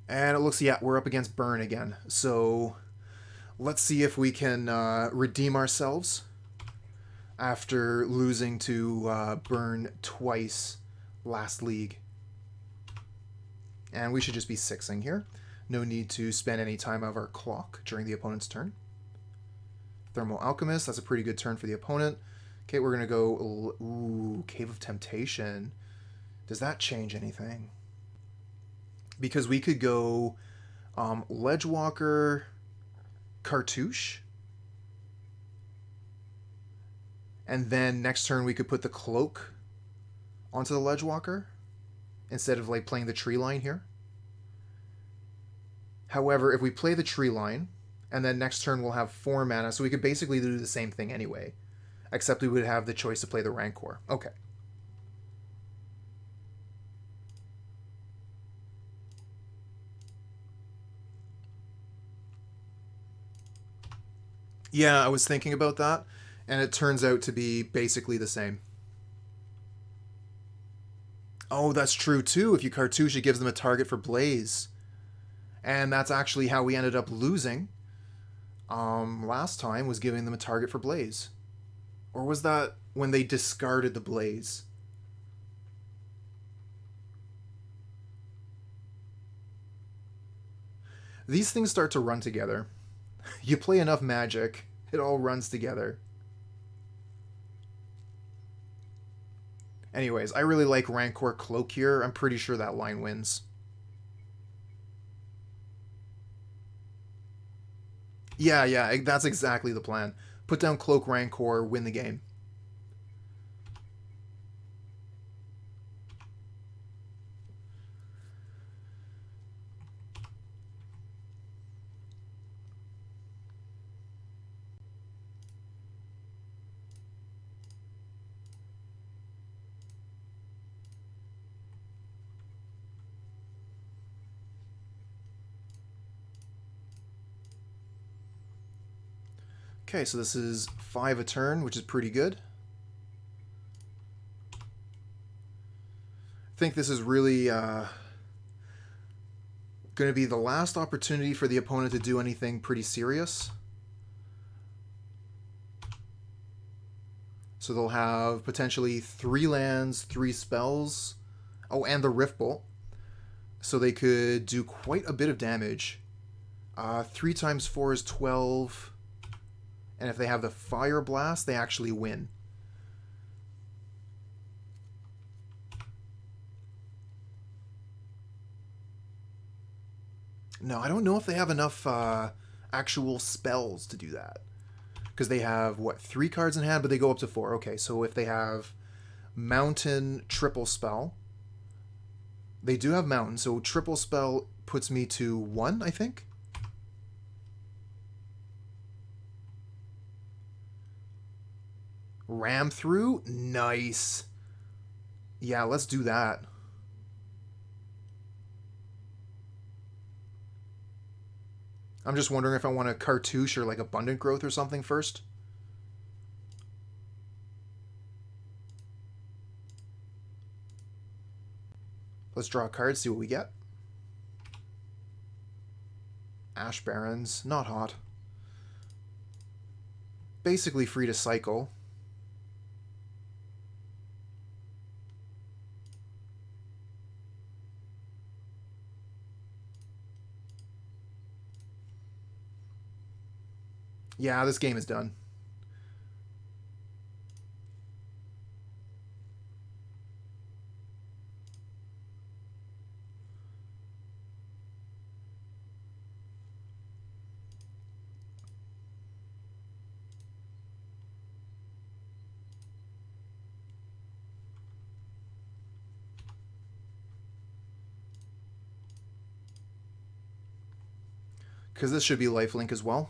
And it looks, yeah, we're up against Burn again. So let's see if we can redeem ourselves after losing to Burn twice last league. And we should just be sixing here. No need to spend any time of our clock during the opponent's turn. Thermal Alchemist, that's a pretty good turn for the opponent. Okay, we're going to go... Ooh, Cave of Temptation. Does that change anything? Because we could go Ledgewalker, Cartouche. And then next turn we could put the Cloak onto the Ledgewalker instead of like playing the Treeline here. However, if we play the Treeline, and then next turn we'll have 4 mana, so we could basically do the same thing anyway, except we would have the choice to play the Rancor. Okay. Yeah, I was thinking about that, and it turns out to be basically the same. Oh, that's true too. If you Cartouche, it gives them a target for Blaze. And that's actually how we ended up losing last time, was giving them a target for Blaze. Or was that when they discarded the Blaze? These things start to run together. You play enough Magic, it all runs together. Anyways, I really like Rancor Cloak here. I'm pretty sure that line wins. Yeah, that's exactly the plan. Put down Cloak Rancor, win the game. Okay, so this is 5 a turn, which is pretty good. I think this is really going to be the last opportunity for the opponent to do anything pretty serious. So they'll have potentially 3 lands, 3 spells. Oh, and the Rift Bolt. So they could do quite a bit of damage. 3 times 4 is 12. And if they have the Fire Blast, they actually win. No, I don't know if they have enough actual spells to do that. Because they have, what, 3 cards in hand, but they go up to 4. Okay, so if they have Mountain Triple Spell, they do have Mountain, so Triple Spell puts me to 1, I think? Ram through? Nice. Yeah, let's do that. I'm just wondering if I want a Cartouche or like Abundant Growth or something first. Let's draw a card, see what we get. Ash Barrens, not hot. Basically free to cycle. Yeah, this game is done. Because this should be lifelink as well.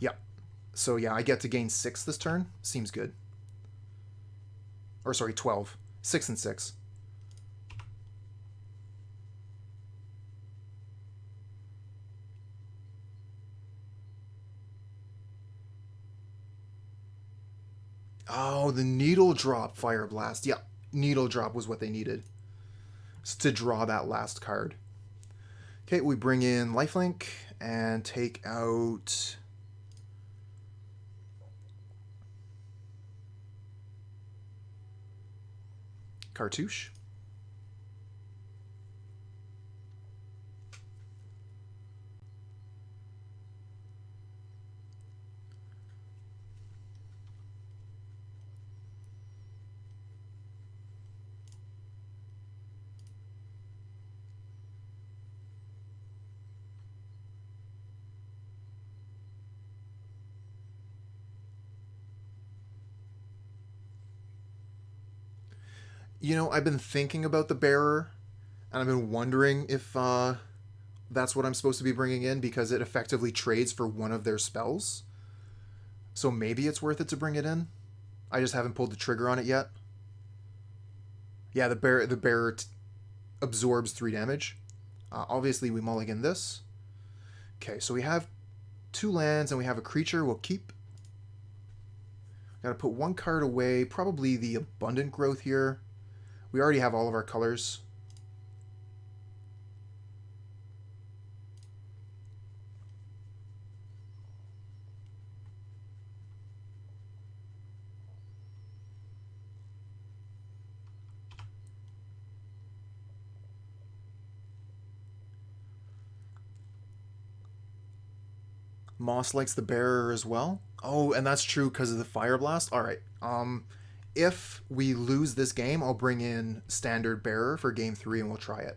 Yeah. So yeah, I get to gain 6 this turn. Seems good. Or sorry, 12. 6 and 6. Oh, the Needle Drop Fire Blast. Yeah, Needle Drop was what they needed to draw that last card. Okay, we bring in Lifelink and take out... Cartouche. You know, I've been thinking about the Bearer, and I've been wondering if that's what I'm supposed to be bringing in, because it effectively trades for one of their spells. So maybe it's worth it to bring it in. I just haven't pulled the trigger on it yet. Yeah, the Bearer absorbs 3 damage. Obviously, we mulligan this. Okay, so we have 2 lands, and we have a creature we'll keep. Gotta put 1 card away, probably the Abundant Growth here. We already have all of our colors. Moss likes the Bearer as well. Oh, and that's true because of the Fire Blast. All right. If we lose this game, I'll bring in Standard Bearer for game 3 and we'll try it.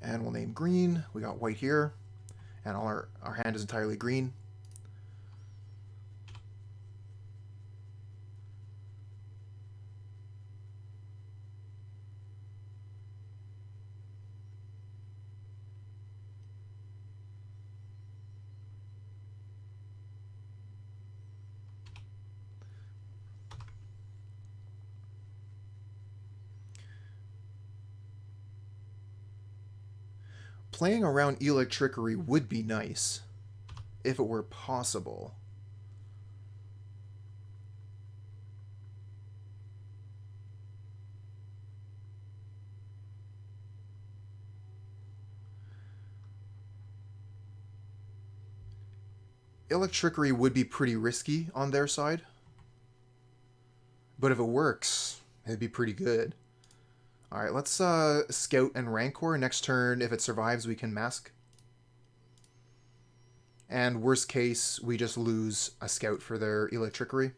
And we'll name green. We got white here. And all our hand is entirely green. Playing around Electrickery would be nice, if it were possible. Electrickery would be pretty risky on their side, but if it works, it'd be pretty good. Alright, let's Scout and Rancor. Next turn, if it survives, we can Mask. And worst case, we just lose a Scout for their Electrickery.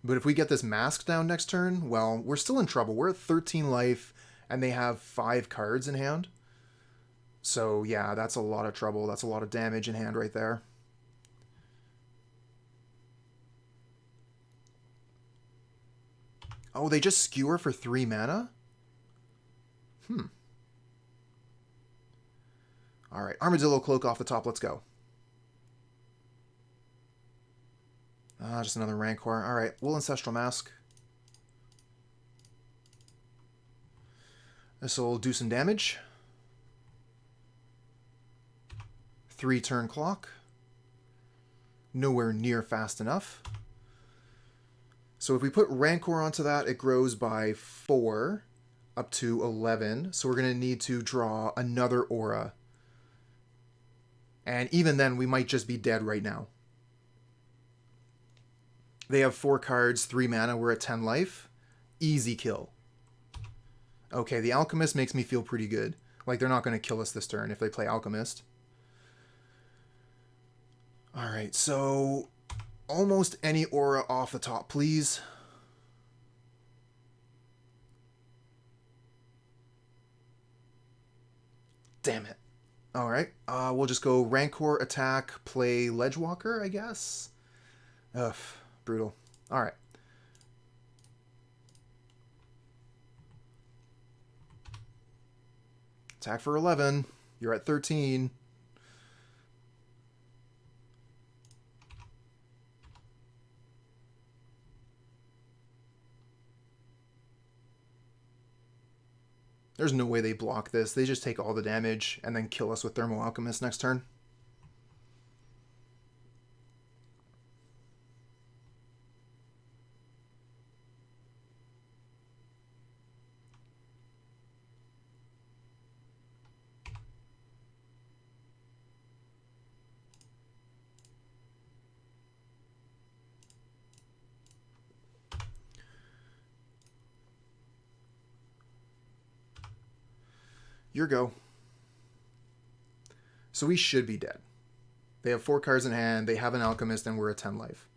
But if we get this Mask down next turn, well, we're still in trouble. We're at 13 life, and they have 5 cards in hand. So, yeah, that's a lot of trouble. That's a lot of damage in hand right there. Oh, they just skewer for 3 mana? Alright, Armadillo Cloak off the top. Let's go. Just another Rancor. Alright, we'll Ancestral Mask. This will do some damage. 3 turn clock. Nowhere near fast enough. So if we put Rancor onto that, it grows by 4 up to 11. So we're going to need to draw another aura. And even then, we might just be dead right now. They have 4 cards, 3 mana. We're at 10 life. Easy kill. Okay, the Alchemist makes me feel pretty good. Like, they're not going to kill us this turn if they play Alchemist. Alright, so... almost any aura off the top, please. Damn it. Alright, we'll just go Rancor, attack, play Ledgewalker, I guess. Ugh, brutal. All right. Attack for 11. You're at 13. There's no way they block this. They just take all the damage and then kill us with Thermal Alchemist next turn. Your go. So we should be dead. They have 4 cards in hand, they have an Alchemist, and we're at 10 life.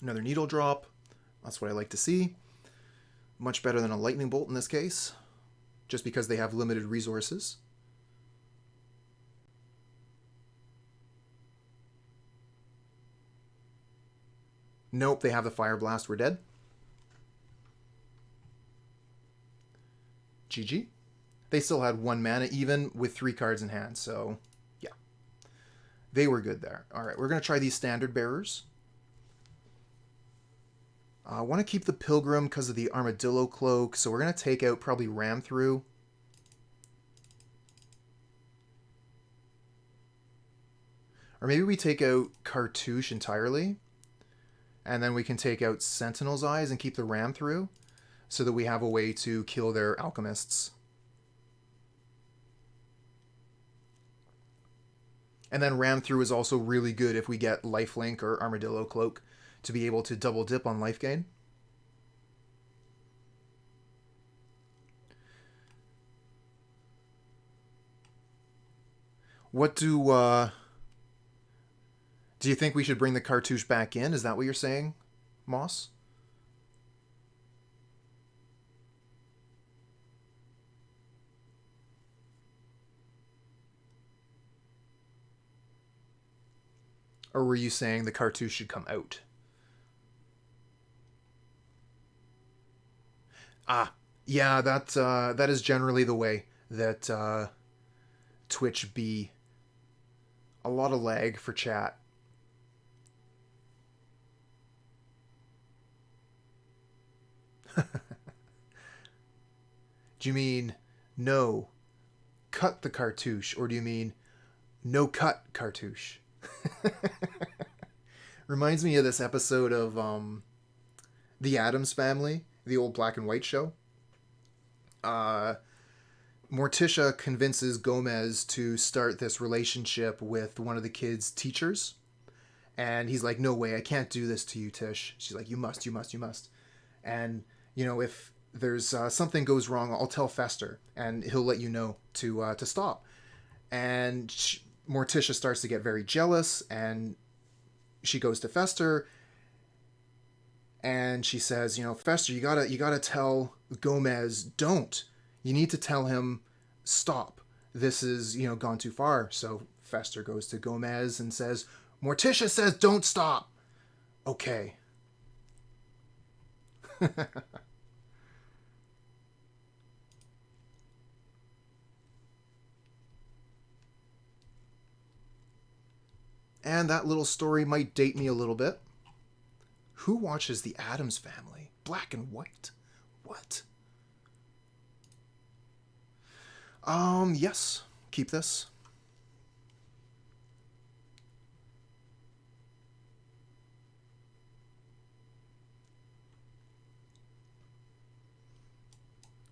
Another Needle Drop. That's what I like to see. Much better than a Lightning Bolt in this case, just because they have limited resources. Nope, they have the Fire Blast. We're dead. GG. They still had 1 mana even with 3 cards in hand, so yeah. They were good there. All right, we're going to try these Standard Bearers. I want to keep the Pilgrim because of the Armadillo Cloak, so we're going to take out probably Ram Through. Or maybe we take out Cartouche entirely, and then we can take out Sentinel's Eyes and keep the Ram Through, so that we have a way to kill their Alchemists. And then Ram Through is also really good if we get Lifelink or Armadillo Cloak to be able to double dip on life gain. What do you think we should bring the Cartouche back in? Is that what you're saying, Moss? Or were you saying the Cartouche should come out? Ah, yeah, that is generally the way that Twitch be. A lot of lag for chat. Do you mean no, cut the Cartouche, or do you mean no cut Cartouche? Reminds me of this episode of The Addams Family, the old black and white show. Morticia convinces Gomez to start this relationship with one of the kids' teachers. And he's like, no way, I can't do this to you, Tish. She's like, you must, you must, you must. And, you know, if there's something goes wrong, I'll tell Fester, and he'll let you know to stop. And Morticia starts to get very jealous, and she goes to Fester, and she says, you know, Fester, you gotta tell Gomez, don't. You need to tell him, stop. This is, you know, gone too far. So Fester goes to Gomez and says, Morticia says don't stop. Okay. And that little story might date me a little bit. Who watches The Addams Family? Black and white? What? Yes. Keep this.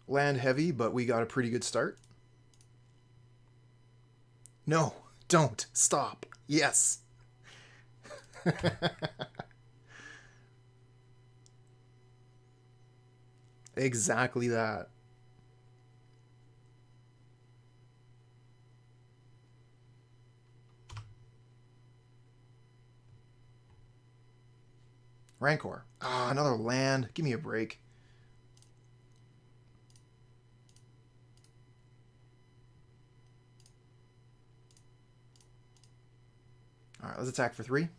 Land heavy, but we got a pretty good start. No, don't. Stop. Yes. Exactly that. Rancor. Ah, another land. Give me a break. Alright, let's attack for 3.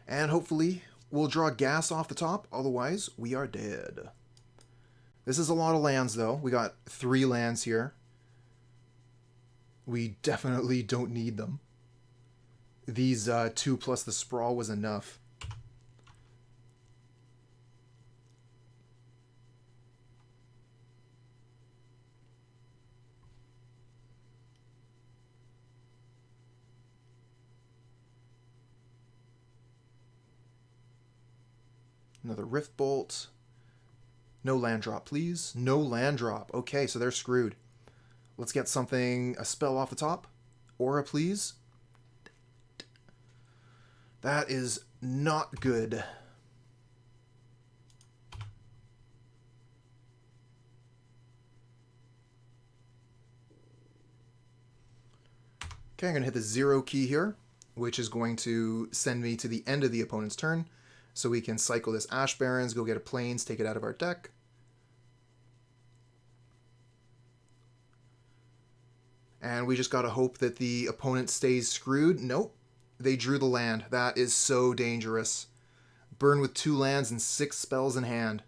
And hopefully we'll draw gas off the top, otherwise we are dead. This is a lot of lands though. We got 3 lands here. We definitely don't need them. These 2 plus the Sprawl was enough. Another Rift Bolt. No land drop, please. No land drop. Okay, so they're screwed. Let's get something, a spell off the top. Aura, please. That is not good. Okay, I'm going to hit the 0 key here, which is going to send me to the end of the opponent's turn. So we can cycle this Ash Barrens, go get a Plains, take it out of our deck. And we just gotta hope that the opponent stays screwed. Nope, they drew the land. That is so dangerous. Burn with 2 lands and 6 spells in hand.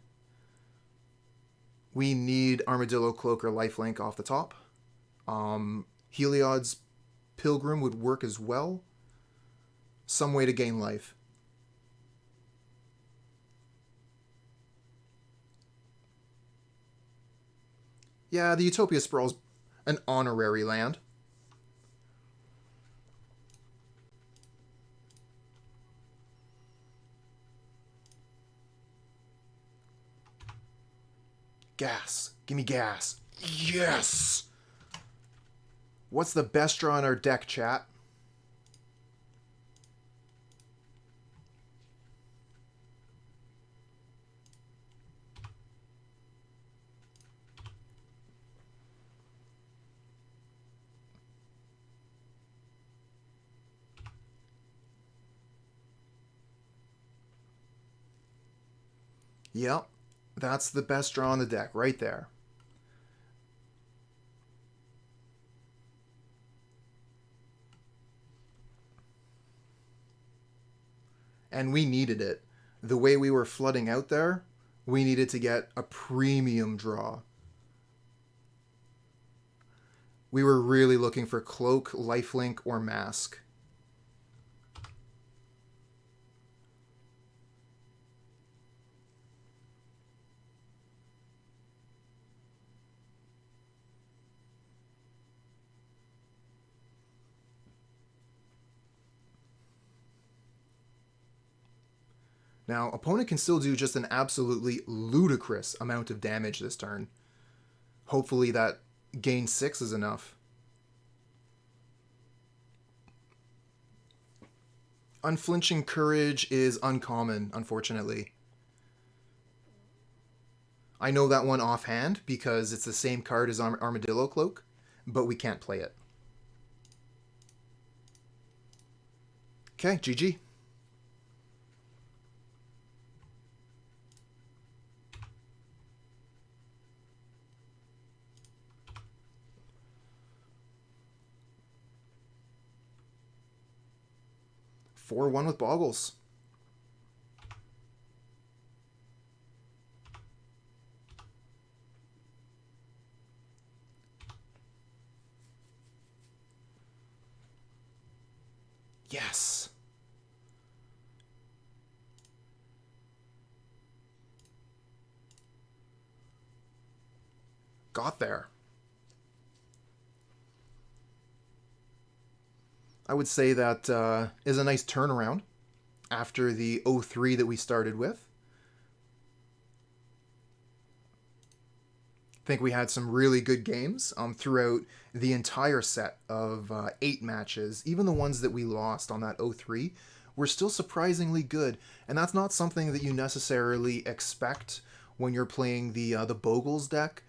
We need Armadillo Cloak or Lifelink off the top. Heliod's Pilgrim would work as well. Some way to gain life. Yeah, the Utopia Sprawl's an honorary land. Gas. Give me gas. Yes! What's the best draw in our deck, chat? Yep, that's the best draw on the deck, right there. And we needed it. The way we were flooding out there, we needed to get a premium draw. We were really looking for Cloak, Lifelink, or Mask. Now, opponent can still do just an absolutely ludicrous amount of damage this turn. Hopefully that gain 6 is enough. Unflinching Courage is uncommon, unfortunately. I know that one offhand because it's the same card as Armadillo Cloak, but we can't play it. Okay, GG. Four one with Boggles. Yes. Got there. I would say that is a nice turnaround after the 0-3 that we started with. I think we had some really good games throughout the entire set of 8 matches. Even the ones that we lost on that 0-3 were still surprisingly good. And that's not something that you necessarily expect when you're playing the Bogles deck.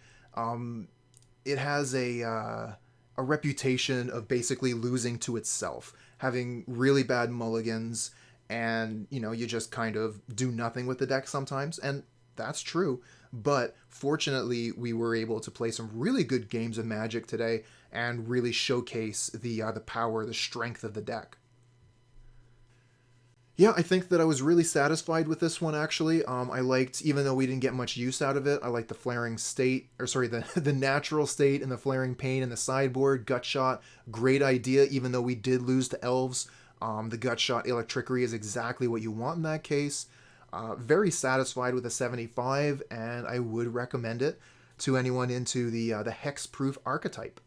It has a a reputation of basically losing to itself, having really bad mulligans, and you just kind of do nothing with the deck sometimes, and that's true. But fortunately, we were able to play some really good games of Magic today and really showcase the power, the strength of the deck. Yeah, I think that I was really satisfied with this one actually. I liked, even though we didn't get much use out of it, I liked the flaring state, or sorry, the the natural state and the flaring pain and the sideboard gut shot. Great idea, even though we did lose to elves. The gut shot electrickery is exactly what you want in that case. Very satisfied with the 75, and I would recommend it to anyone into the hexproof archetype.